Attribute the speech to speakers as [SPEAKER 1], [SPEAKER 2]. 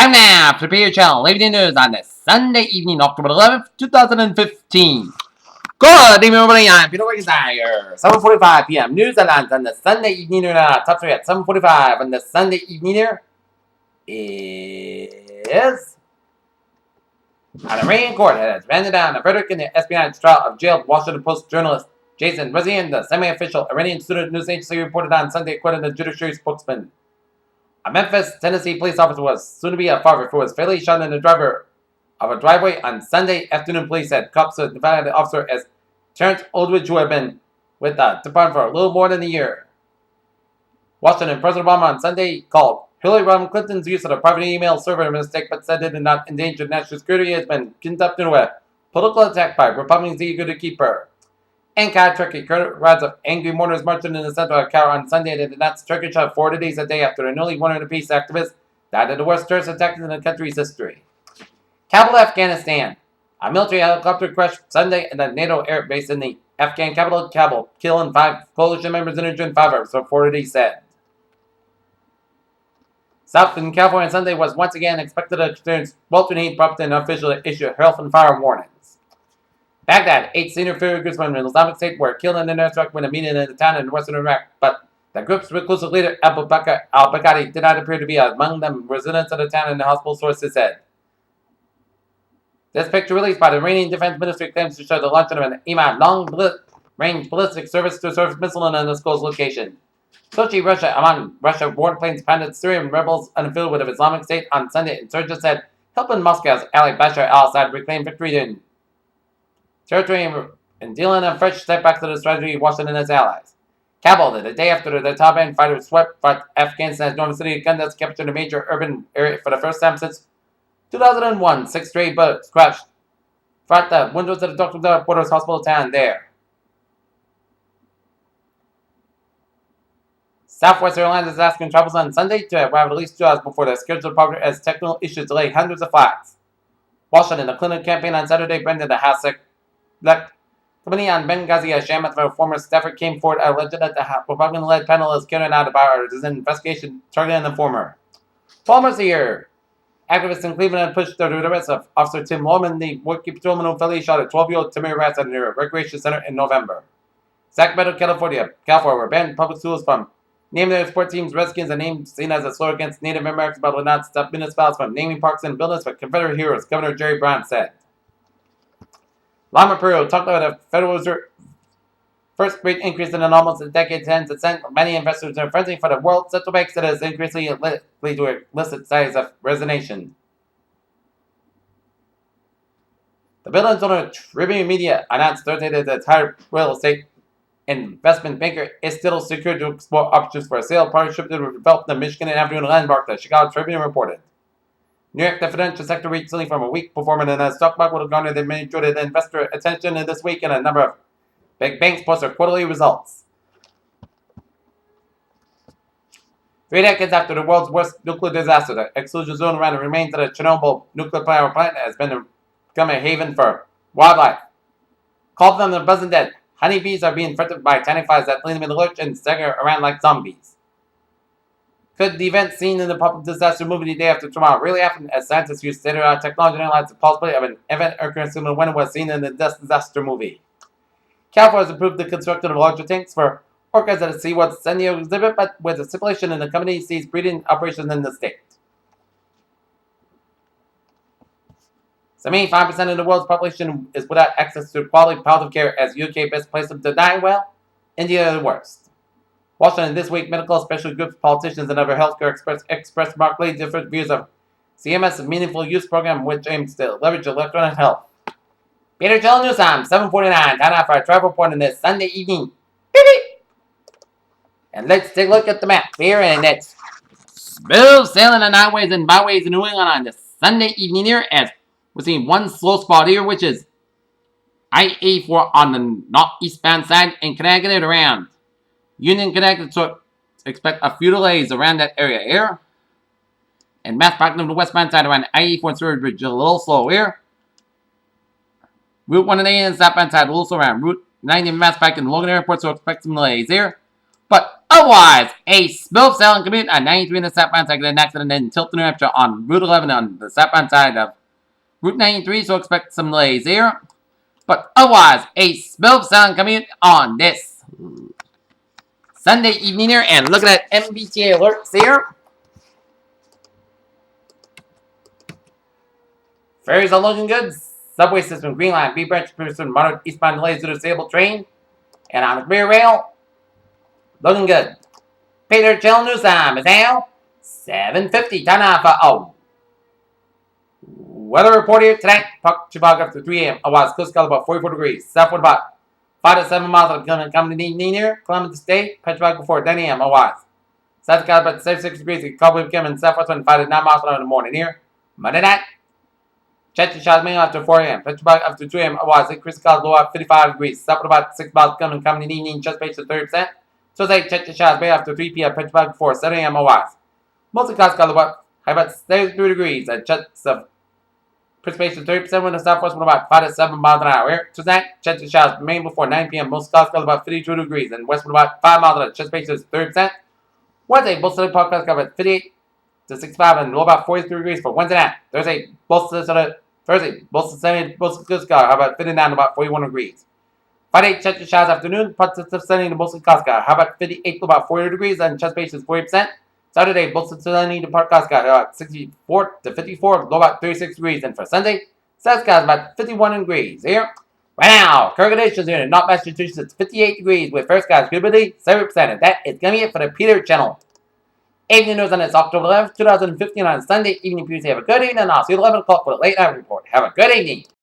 [SPEAKER 1] Time now to prepare your channel. Evening news on this Sunday evening, October 11th, 2015. Good evening, everybody. I'm Peter Wiggins here. 7:45 p.m. News headlines on the Sunday evening news. Top 3 at 7:45 on the Sunday evening here is an Iranian court has handed down a verdict in the espionage trial of jailed Washington Post journalist Jason Rezaian. The semi-official Iranian student news agency reported on Sunday, according to the judiciary spokesman. A Memphis, Tennessee police officer was soon to be a father who was fatally shot in the driver of a driveway on Sunday afternoon. Police said cops identified the officer as Terrence Oldridge, who had been with the department for a little more than a year. Washington President Obama on Sunday called Hillary Clinton's use of the private email server a mistake, but said it did not endanger national security. It has been conducted in a political attack by Republicans eager to keep her. Ankara, Turkey, crowds of angry mourners marching in the center of Ankara on Sunday. They did not Turkey shot 40 days a day after a nearly 100 peace activists died in the worst terrorist attack in the country's history. Kabul, Afghanistan. A military helicopter crashed Sunday at the NATO air base in the Afghan capital, Kabul, killing 5 coalition members and injuring 5 others, authorities said. Southern California on Sunday was once again expected to experience sweltering heat, prompting an official to issue health and fire warnings. Baghdad, 8 senior figures from the Islamic State were killed in an airstrike when a meeting in the town in western Iraq, but the group's reclusive leader, Abu Bakr al-Baghdadi, did not appear to be among them. Residents of the town and the hospital sources said. This picture released by the Iranian Defense Ministry claims to show the launch of an Imad long-range ballistic surface-to-surface missile in an undisclosed location. Sochi, Russia. Among Russia, warplanes pounded Syrian rebels unaffiliated with the Islamic State on Sunday. Insurgents said helping Moscow's ally Bashar al-Assad reclaim victory in territory and dealing a fresh setback to the strategy of Washington and its allies. Kabul, the day after the Taliban fighters swept Afghanistan's northern city, guns captured a major urban area for the first time since 2001. 6 stray bullets crashed throughout the windows of the Dr. Borders hospital town there. Southwest Airlines is asking travelers on Sunday to arrive at least 2 hours before their scheduled departure as technical issues delay hundreds of flights. Washington, the Clinton campaign on Saturday branded the House Select Committee on Benghazi Hasham, a former staffer, came forward alleged that the Republican-led panel is carrying out a bipartisan investigation targeting the former. Palmer's here. Activists in Cleveland had pushed the arrest of Officer Tim Lorman, the working patrolman who fatally shot a 12-year-old Timmy Ratz at a recreation center in November. Sacramento, California, were banned public schools from naming their sport teams. Redskins, a name seen as a slur against Native Americans, but would not stop municipalities from naming parks and buildings for Confederate heroes, Governor Jerry Brown said. Lama Peru talked about a Federal Reserve first great increase in an almost a decade since it sent many investors in frenzy for the world central banks that is increasingly likely to elicit signs of resignation. The building's owner, Tribune Media, announced Thursday that the entire real estate investment banker is still secured to explore options for a sale partnership that would develop the Michigan Avenue landmark, the Chicago Tribune reported. New York, the financial sector recently from a weak performance in the stock market will garner the majority of the investor attention this week, and a number of big banks post their quarterly results. 3 decades after the world's worst nuclear disaster, the exclusion zone around the remains of the Chernobyl nuclear power plant has become a haven for wildlife. Called them the buzzing dead, honeybees are being threatened by tiny flies that leave them in the lurch and stagger around like zombies. Could the event seen in the public disaster movie The Day After Tomorrow really happen, as scientists use state-of-the-art technology to analyze the possibility of an event occurring similar when it was seen in the disaster movie? California has approved the construction of larger tanks for orcas at a SeaWorld San Diego exhibit, but with a stipulation in the company sees breeding operations in the state. 75% of the world's population is without access to quality palliative care, as UK best place to die well, India the worst. Washington this week, medical special groups, politicians, and other healthcare experts expressed markedly different views of CMS' Meaningful Use Program, which aims to leverage electronic health. Peter Chell News Time, 7:49. Time now for our travel report on this Sunday evening. Beep. And let's take a look at the map here, and it's smooth sailing on highways and byways in New England on this Sunday evening here, as we're seeing one slow spot here, which is I-84 on the northeastbound side in Connecticut around Union, Connecticut, so expect a few delays around that area here. And Mass Park on the westbound side around I-84 and Surrey Bridge, a little slow here. Route 180 and southbound side also around Route 90 and Mass Pike and Logan Airport, so expect some delays here. But Otherwise, a smooth sailing commute on 93 in the southbound side of an accident in Tilton, New Hampshire on Route 11 on the southbound side of Route 93, so expect some delays here. But otherwise, a smooth sailing commute on this Sunday evening here. And looking at MBTA alerts here. Ferries are looking good. Subway system, Green Line, B Branch, Pearson, moderate eastbound delays due to disabled train. And on the rear rail, looking good. Peter Channel News Time is now 7:50. Time now for weather report here tonight. Puck Chicago after 3 a.m. Otherwise, Coast Guard about 44 degrees. Southward about 5 to 7 miles of coming to evening here. Columbus State, Petrovac before 10 a.m. Otherwise, South Carolina about 76 degrees. Cowboy Kim and Southwest 5 to 9 miles in the morning here. Monday night. Chechen Shaw's mainly after 4 a.m. Petrovac after 2 a.m. Otherwise, Chris Clouds low at 55 degrees. Southward about 6 miles coming in the evening. Just base to 30%. Tuesday, Chechen Shaw's mainly after 3 p.m. Petrovac before 7 a.m. Otherwise, mostly clouds got about high about 33 degrees. At Chets of precipitation 30% wind to southwest with about 5 to 7 miles an hour. Here, tonight, chance of showers remain before 9 p.m. Most clouds got about 52 degrees, and west with about 5 miles an hour. Precipitation is 30%. Wednesday, both southern part clouds got about 58 to 65 and low about 43 degrees for Wednesday night. Thursday, both southern sunny, both clouds got about 59 to about 41 degrees. Friday, chance of showers afternoon, parts of sunny to mostly clouds got about 58 to about 40 degrees, and precipitation is 40%. Saturday, both sunny to part clouds got about 64 to 54, low about 36 degrees. And for Sunday, South got about 51 degrees. Here, right now, current conditions here in North Massachusetts, it's 58 degrees with first skies humidity 7%. And that is going to be it for the Peter Channel. Evening news on this October 11th, 2015 on Sunday evening. Please have a good evening, and I'll see you at 11 o'clock for the late night report. Have a good evening.